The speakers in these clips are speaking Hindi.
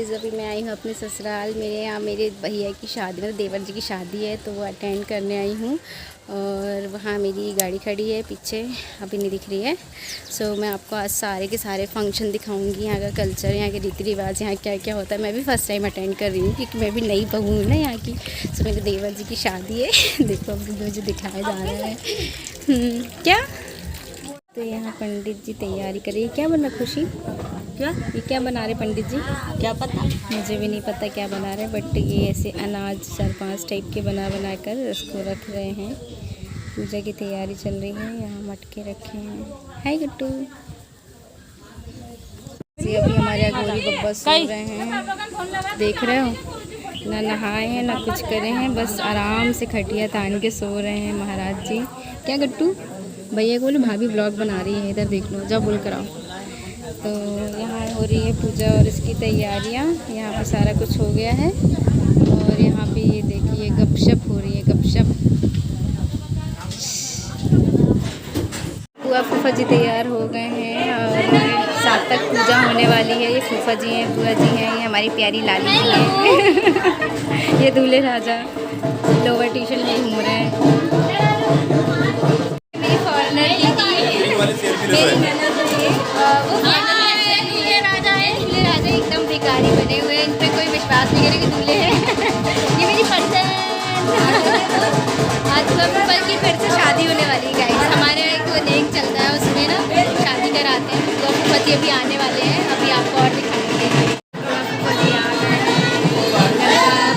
गाइस अभी मैं आई हूँ अपने ससुराल। मेरे यहाँ मेरे भैया की शादी, मतलब देवर जी की शादी है, तो वो अटेंड करने आई हूँ। और वहाँ मेरी गाड़ी खड़ी है पीछे, अभी नहीं दिख रही है। सो मैं आपको आज सारे के सारे फंक्शन दिखाऊंगी, यहाँ का कल्चर, यहाँ के रीति रिवाज, यहाँ क्या क्या होता है। मैं भी फर्स्ट टाइम अटेंड कर रही हूँ क्योंकि मैं भी नई बहू हूँ ना यहाँ की। सो मेरे देवर जी की शादी है देखो अभी मुझे दिखाया जा रहा है। क्या तो यहाँ पंडित जी तैयारी कर रही है। क्या बना खुशी? क्या ये क्या बना रहे पंडित जी? क्या पता, मुझे भी नहीं पता क्या बना रहे, बट ये ऐसे अनाज 4-5 टाइप के बना कर इसको रख रहे हैं। पूजा की तैयारी चल रही है। यहाँ मटके रखे हैं। हाय गुट्टू। अभी हमारे यहाँ गोरी बब्बा सो रहे हैं, देख रहे हो। ना नहाए हैं ना कुछ करे हैं, बस आराम से खटिया तान के सो रहे हैं महाराज जी। क्या गुट्टू? भैया को बोलो भाभी ब्लॉग बना रही है, इधर देख लो, जाओ बोल कर आओ। तो यहाँ हो रही है पूजा और इसकी तैयारियाँ। यहाँ पे सारा कुछ हो गया है और यहाँ पे ये देखिए गपशप हो रही है, गपशप। बुआ फूफा जी तैयार हो गए हैं और सात तक पूजा होने वाली है। ये फूफा जी हैं, बुआ जी हैं, ये हमारी प्यारी लाली जी हैं ये दूल्हे राजा लोअर टी शर्ट में घूम रहे हैं। मेरी फॉरनर मेरी ननद वो दूल्हे राजा एकदम भिखारी बने हुए हैं, इन पे कोई विश्वास नहीं करे कि दूल्हे हैं ये मेरी पसंद। आज कल की फिर से शादी होने वाली है गाइस। हमारे यहाँ एक नेक चल रहा है, उसमें ना शादी कराते हैं। तो पति अभी आने वाले हैं, अभी आपको और दिखाएंगे। पति आ गए हैं,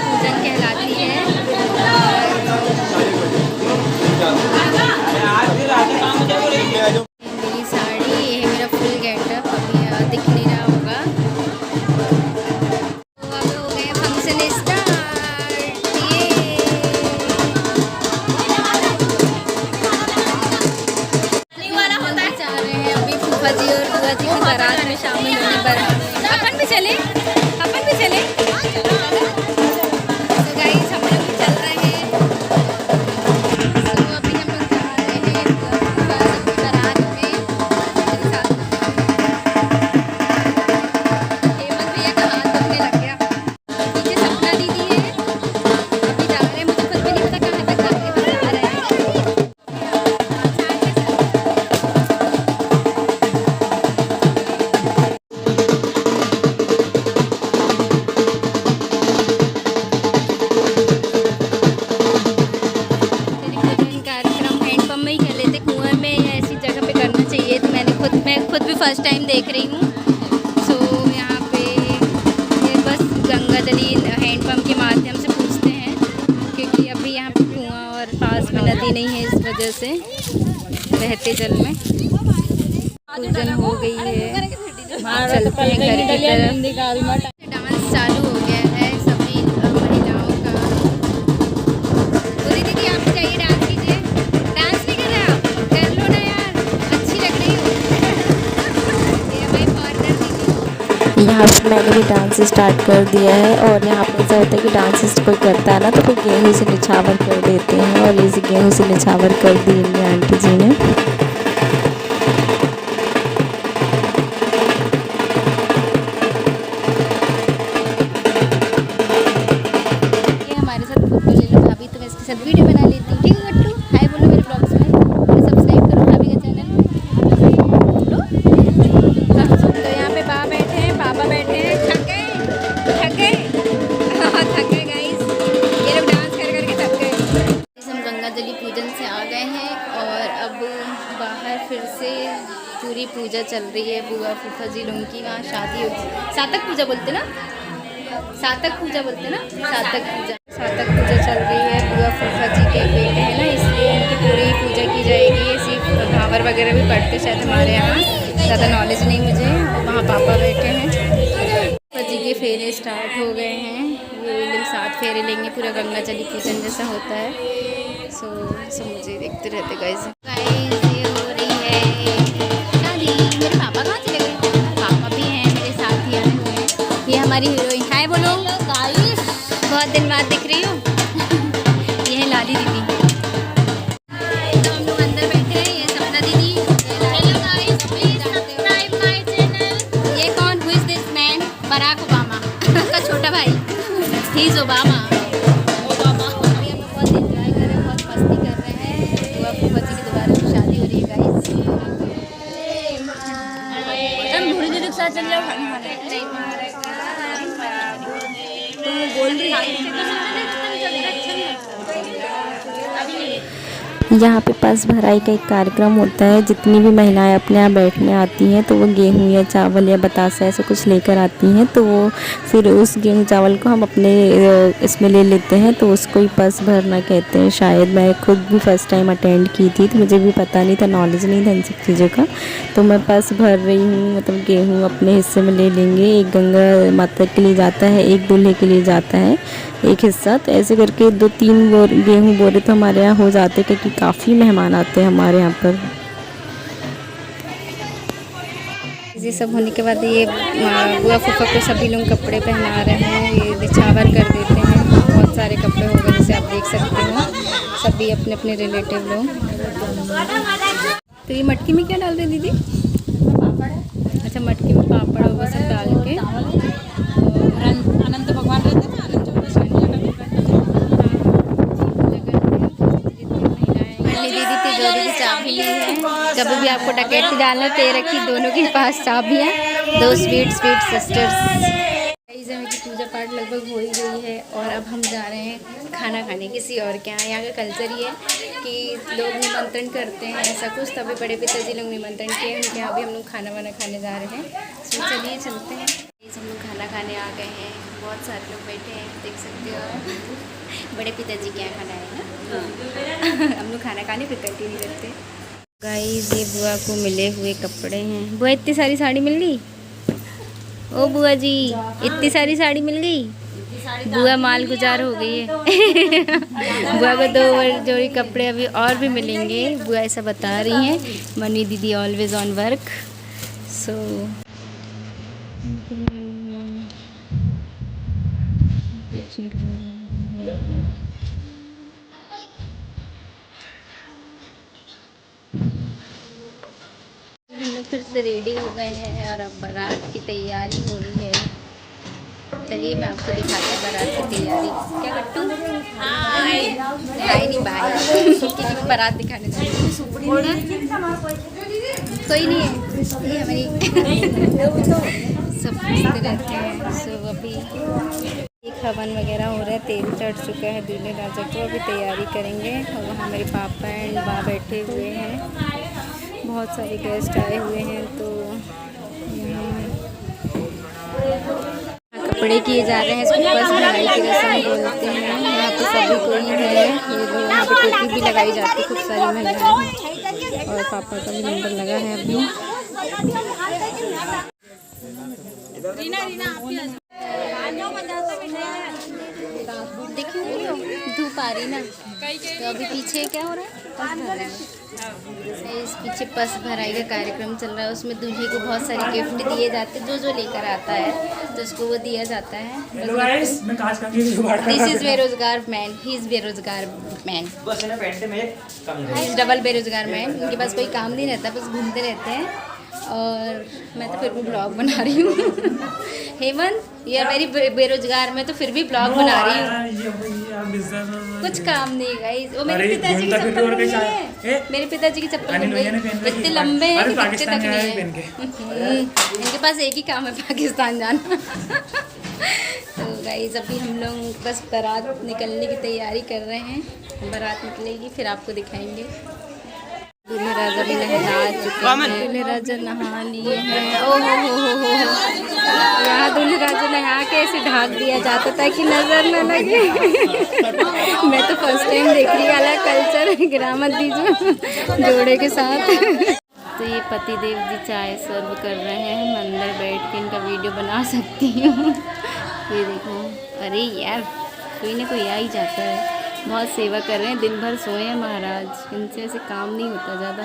पूजन कहलाती है। मेरी साड़ी, ये है मेरा फुल गेटअप, अभी दिख नहीं रहा होगा। तो अब हो गए फंक्शन स्टार्ट। चाह रहे हैं अभी फूफा जी और बुआ जी की बारात में शामिल होने पर। अपन भी चले, अपन भी चले। तो गाइस हम लोग भी चल रहे हैं। तो अभी हम लोग जा रहे हैं फूफा जी की बारात में। मेरे साथ हेमंत भैया का हाथ दुखने लग गया। पीछे सपना दीदी है, अभी जा रहे हैं। मुझे खुद भी नहीं पता कहाँ तक जाके जा रहे हैं। मैं खुद भी फर्स्ट टाइम देख रही हूँ। सो यहाँ पे ये बस गंगाजली हैंडपम्प के माध्यम से पूछते हैं क्योंकि अभी यहाँ पे कुआं और पास में नदी नहीं है, इस वजह से बहते जल में पूजन हो गई है। चलते हैं घर की तरफ। डांस चालू हो गया है सभी महिलाओं का। पूरी दीदी आप जाइए डांस कीजिए। डांस नहीं कर रहे आप, कर लो ना यार, अच्छी लग रही हो। यहाँ पे मैंने भी डांस स्टार्ट कर दिया है। और यहाँ पे ऐसा होता है कि डांस कोई करता है ना तो कोई गेहूँ से निछावर कर देते हैं, और इसी गेहूँ से निछावर कर दी है आंटी जी ने। हमारे साथ फोटो ले लो भाभी, तो मैं इसके साथ वीडियो बना लेती हूँ। ठीक है गट्टू, हाय बोलो मेरे ब्लॉग्स में, सब्सक्राइब करो भाभी का चैनल। तो यहाँ पे पापा बैठे हैं, पापा बैठे हैं। थक गए, थक गए, हाँ थक गए गाइस, ये लोग डांस कर करके थक गए। हम गंगाजली पूजन से आ गए हैं और अब बाहर फिर से पूरी पूजा चल रही है। बुआ फूफा जी लोगों की वहाँ शादी होगी। सातक पूजा बोलते ना, सातक पूजा बोलते ना, सातक पूजा, सातक पूजा चल रही है। बुआ फूफा जी के बेटे हैं ना, इसलिए उनकी पूरी पूजा की जाएगी। ये सिर्फ भावर वगैरह भी पढ़ते शायद हमारे यहाँ, ज़्यादा नॉलेज नहीं मुझे। वहाँ पापा बैठे हैं। फूफा जी के फेरे स्टार्ट हो गए हैं। ये लोग 7 फेरे लेंगे, पूरा गंगाजली पूजन जैसा होता है। सो मुझे देखते रहते गाइस। ये हो रही है शादी। मेरे पापा कहाँ चले गए? पापा भी हैं मेरे साथ ही आए हुए हैं। ये हमारी हीरोइन, हाय बोलो गाइस, बहुत दिन बाद दिख रही हो। ये है लाली दीदी। तो हम लोग अंदर बैठे हैं। ये सपना दीदी, hello guys, please subscribe my channel. ये कौन? Who is this man? Barack Obama छोटा भाई ही ओबामा। अभी हम लोग बहुत एंजॉय कर रहे हैं, बहुत मस्ती कर रहे हैं। बुआ फूफा जी की दोबारा से शादी हो रही है गाइस। हम भूरी दीदी के साथ चल जाओ खाना खाने। तुम बोल रही यहाँ पे पस भराई का एक कार्यक्रम होता है। जितनी भी महिलाएं अपने यहाँ बैठने आती हैं तो वो गेहूँ या चावल या बतासा ऐसे कुछ लेकर आती हैं, तो वो फिर उस गेहूँ चावल को हम अपने इसमें ले लेते हैं, तो उसको ही पस भरना कहते हैं। शायद मैं खुद भी फर्स्ट टाइम अटेंड की थी तो मुझे भी पता नहीं था, नॉलेज नहीं था इन सब चीज़ों का। तो मैं पस भर रही हूँ, मतलब गेहूँ अपने हिस्से में ले लेंगे। एक गंगा माता के लिए जाता है, एक दूल्हे के लिए जाता है एक हिस्सा। तो ऐसे करके 2-3 गेहूँ बोरे तो हमारे यहाँ हो जाते, क्योंकि काफ़ी मेहमान आते हैं हमारे यहाँ पर। ये सब होने के बाद ये बुआ फूफा को सभी लोग कपड़े पहना रहे हैं, ये निछावर कर देते हैं। बहुत सारे कपड़े हो गए जैसे आप देख सकते हो, सभी अपने अपने रिलेटिव लोग। तो ये मटकी में क्या डाल रहे हैं दीदी? अच्छा, मटकी में पापड़ और वो सब डाल के अनंत भगवान रहते हैं ना, दीदी तिजोरी की चाबी ली है। कभी भी आपको डकैती डालना तो ये रखी, दोनों के पास चाबियाँ, 2 स्वीट सिस्टर्स। समय की पूजा पाठ लगभग हो ही गई है और अब हम जा रहे हैं खाना खाने किसी और के यहाँ। यहाँ का कल्चर ये है कि लोग निमंत्रण करते हैं ऐसा कुछ, तभी बड़े पिताजी लोग निमंत्रण किए, उनके यहाँ भी हम लोग खाना वाना खाने जा रहे हैं। तो चलिए चलते हैं। हम लोग खाना खाने आ गए हैं, बहुत सारे लोग बैठे हैं, देख सकते हो आप। बड़े पिताजी के यहाँ खाना है ना। हम लोग खाना खाने फिर कंटिन्यू करते हैं। गाइस, ये बुआ को मिले हुए कपड़े हैं। बुआ, इतनी सारी साड़ी मिल गई? ओ बुआ जी, इतनी सारी साड़ी मिल गई? बुआ माल गुजार हो गई है। बुआ को 2 जोड़ी कपड़े अभी और भी मिलेंगे, बुआ ऐसा बता रही हैं। मनी दीदी ऑलवेज ऑन वर्क। सो हम लोग फिर से रेडी हो गए हैं और अब बारात की तैयारी हो रही है। चलिए मैं आपको दिखाती हूँ बारात की तैयारी। क्या कट्टू? हाय नहीं बाय। किसी को बारात दिखाने जा रही है। कोई नहीं है, ये हमारी सब पूछते रहते हैं। सो अभी एक हवन वगैरह हो रहा है, तेल चढ़ चुका है दूल्हे राजा को, अभी तैयारी करेंगे। और वहाँ मेरे पापा एंड माँ बैठे हुए हैं, बहुत सारे गेस्ट आए हुए हैं। तो कपड़े किए जा रहे हैं, इसको बस भराई की रस्म बोलते हैं। यहाँ पे सभी कोई है, ये यहाँ पे टोपी भी लगाई जाती है, खूब सारी महिलाएं। और पापा का भी नंबर लगा है अभी। देखिए धूप आ रही ना, तो अभी पीछे क्या हो रहा है? इस पीछे पस भराई का कार्यक्रम चल रहा है। उसमें दूल्हे को बहुत सारे गिफ्ट दिए जाते हैं, जो लेकर आता है तो उसको वो दिया जाता है। दिस इज बेरोजगार मैन, ही इज बेरोजगार मैन, ही इज डबल बेरोजगार मैन। उनके पास कोई काम नहीं रहता, बस घूमते रहते हैं। और मैं तो फिर भी ब्लॉग बना रही हूँ। हेमंत, ये है मेरी बेरोजगार, मैं तो फिर भी ब्लॉग बना रही हूँ। कुछ काम नहीं गाइस। वो मेरे पिताजी की चप्पल नहीं है, मेरे पिताजी की चप्पल इतने लंबे हैं कि दिखते तक नहीं है। इनके पास एक ही काम है, पाकिस्तान जाना। तो गाइस अभी हम लोग बस बारात निकलने की तैयारी कर रहे हैं। बारात निकलेगी फिर आपको दिखाएंगे। दूल्हे राजा भी नहा चुके हैं, दूल्हे राजा नहा लिए हैं। ओ हो यहाँ दूल्हे राजा नहा के ऐसे ढाक दिया जाता था कि नजर न लगे। मैं तो फर्स्ट टाइम देख रही वाला कल्चर, गिरामत दीजिए जोड़े के साथ। तो ये पति देव जी चाय सर्व कर रहे हैं, मैं अंदर बैठ के इनका वीडियो बना सकती हूँ। ये देखो, अरे यार कोई ना कोई आ ही जाता है। बहुत सेवा कर रहे हैं, दिन भर सोए हैं महाराज, इनसे ऐसे काम नहीं होता ज़्यादा।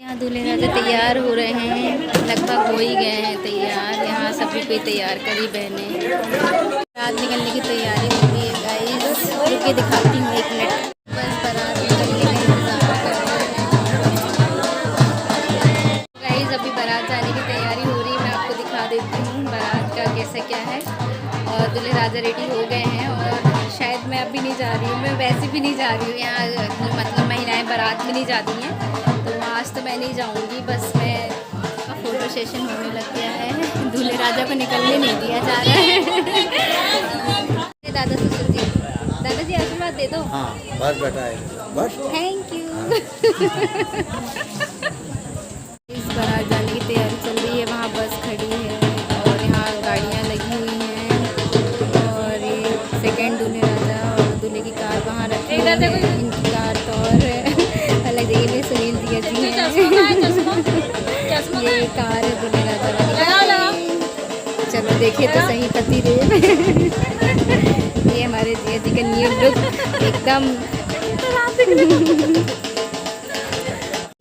यहाँ दूल्हे राजा तैयार हो रहे हैं, लगभग हो ही गए हैं तैयार। यहाँ सभी कोई तैयार करी बहनें, रात निकलने की तैयारी हो रही है गाइस। रुके दिखाती हूँ 1 मिनट। बस बारात निकलने का इंतजार कर रहे हैं गाइस। अभी बारात जाने की तैयारी हो रही है, मैं आपको दिखा देती हूँ बारात का कैसे क्या है। और दूल्हे राजा रेडी हो गए हैं और शायद मैं अभी नहीं जा रही हूँ, मैं वैसे भी नहीं जा रही हूँ। यहाँ मतलब महिलाएं बारात में नहीं जाती हैं, तो आज तो मैं नहीं जाऊँगी। बस मैं फ़ोटो सेशन होने लग गया है, दूल्हे राजा को निकलने नहीं दिया जा रहा है। दादा ससुर जी, दादाजी आशीर्वाद दे दो। हाँ बस बेटा है बस। Thank you. इस बारात जाने की तैयारी चल रही है, वहाँ बस खड़ी है और यहाँ गाड़ियाँ लगी हुई हैं। और ये सेकंड दूल्हे राजा और दूल्हे की कार वहाँ रखी हुई है। इनकी कार तो और अलग जगह में सुनील जी जी हैं। ये कार है दूल्हे राजा वाली। चलो देखिए तो सही पति देव। ये हमारे जिया जी का न्यू लुक एकदम।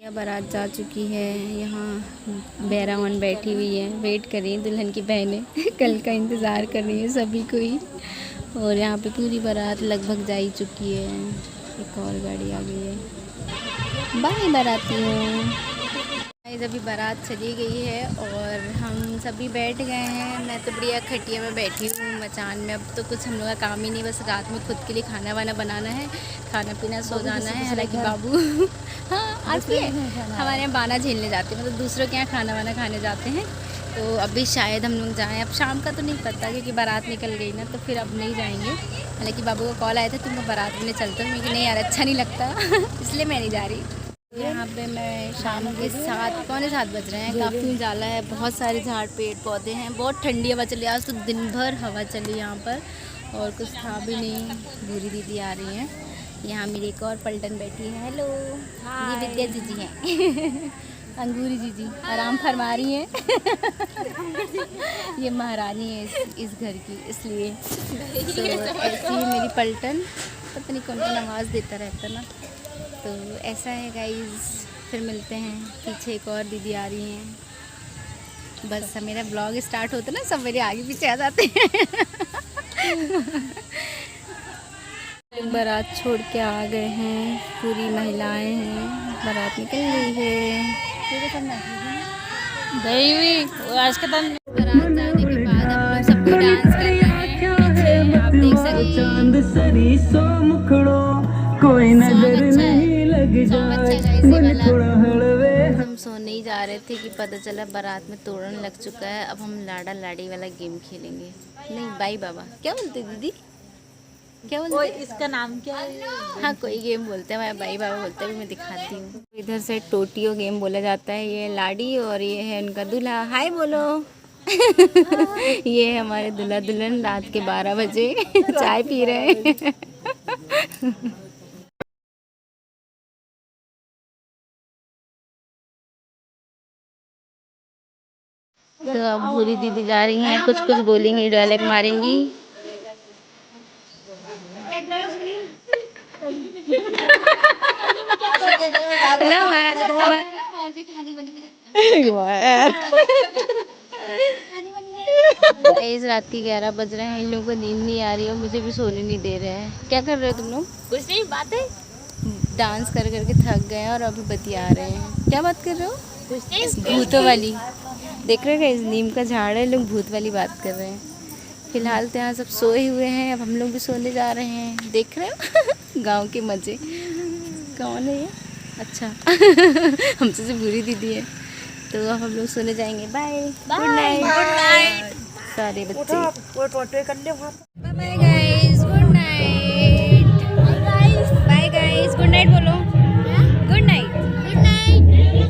यह बारात जा चुकी है, यहाँ बैरावन बैठी हुई है, वेट कर रही है दुल्हन की बहनें। कल का इंतज़ार कर रही है सभी को ही। और यहाँ पे पूरी बारात लगभग जा ही चुकी है, एक और गाड़ी आ गई है। बाय बारातियों। अभी बारात चली गई है और हम सभी बैठ गए हैं। मैं तो बढ़िया खटिया में बैठी हूँ मचान में। अब तो कुछ हम लोग का काम ही नहीं, बस रात में खुद के लिए खाना वाना बनाना है, खाना पीना, सो जाना है। हालांकि बाबू हाँ आती है, हमारे यहाँ बाना झेलने जाते हैं, मतलब दूसरों के यहाँ खाना वाना खाने जाते हैं। तो अभी शायद हम लोग जाएँ, अब शाम का तो नहीं पता क्योंकि बारात निकल गई ना, तो फिर अब नहीं जाएंगे। हालांकि बाबू का कॉल आया था तुमको बारात में चलते हो, मैं कि नहीं यार अच्छा नहीं लगता इसलिए मैं नहीं जा रही। यहाँ पे मैं शाम के 7-7 बज रहे हैं, काफ़ी उजाला है, बहुत सारे झाड़ पेड़ पौधे हैं, बहुत ठंडी हवा चली। आज तो दिन भर हवा चली यहाँ पर और कुछ था भी नहीं। भूरी दीदी आ रही हैं, यहाँ मेरी एक और पलटन बैठी है। हेलो, ये विद्या जीजी हैं। अंगूरी जीजी आराम फरमा रही हैं। ये महारानी है इस घर की, इसलिए तो ऐसी है मेरी पलटन। पता नहीं कौन कौन आवाज़ देता रहता ना, तो ऐसा है गाइस। फिर मिलते हैं, पीछे एक और दीदी आ रही हैं। बस मेरा ब्लॉग स्टार्ट होता ना, सब मेरे आगे पीछे आ जाते हैं। बारात छोड़ के आ गए हैं, पूरी महिलाएं हैं, बारात निकल गई है। आज के दिन बारात जाने के बाद हम लोग सबको डांस कर रहे हैं। पीछे आप देख सकते हैं। हम सोने ही जा रहे थे कि पता चला बारात में तोरण लग चुका है। अब हम लाड़ा लाड़ी वाला गेम खेलेंगे। नहीं बाई बाबा क्या बोलते दीदी, क्या बोलते इसका नाम क्या है? हाँ कोई गेम बोलते हैं, मैं बाई बाबा बोलते हैं, मैं दिखाती हूँ। इधर से टोटियो गेम बोला जाता है। ये लाड़ी और ये है उनका दूल्हा। हाय बोलो। ये है हमारे दूल्हा दुल्हन, रात के 12 बजे चाय पी रहे हैं। तो अब भूरी दीदी जा रही हैं, कुछ कुछ बोलेंगी, डायलॉग मारेंगी। इस रात के 11 बज रहे हैं, इन लोगों को नींद नहीं आ रही है, मुझे भी सोने नहीं दे रहे हैं। क्या कर रहे हो तुम लोग? कुछ नहीं, बातें डांस कर करके थक गए हैं और अभी बतिया रहे हैं। क्या बात कर रहे हो? कुछ नहीं, भूतों वाली। देख रहे हैं, नीम का झाड़ है, लोग भूत वाली बात कर रहे हैं। फिलहाल तो यहाँ सब सोए हुए हैं, अब हम लोग भी सोने जा रहे हैं। देख रहे हो गांव के मजे। कौन है ये? अच्छा हमसे जो बुरी दीदी है। तो अब हम लोग सोने जाएंगे। Bye, good night. सारे बच्चे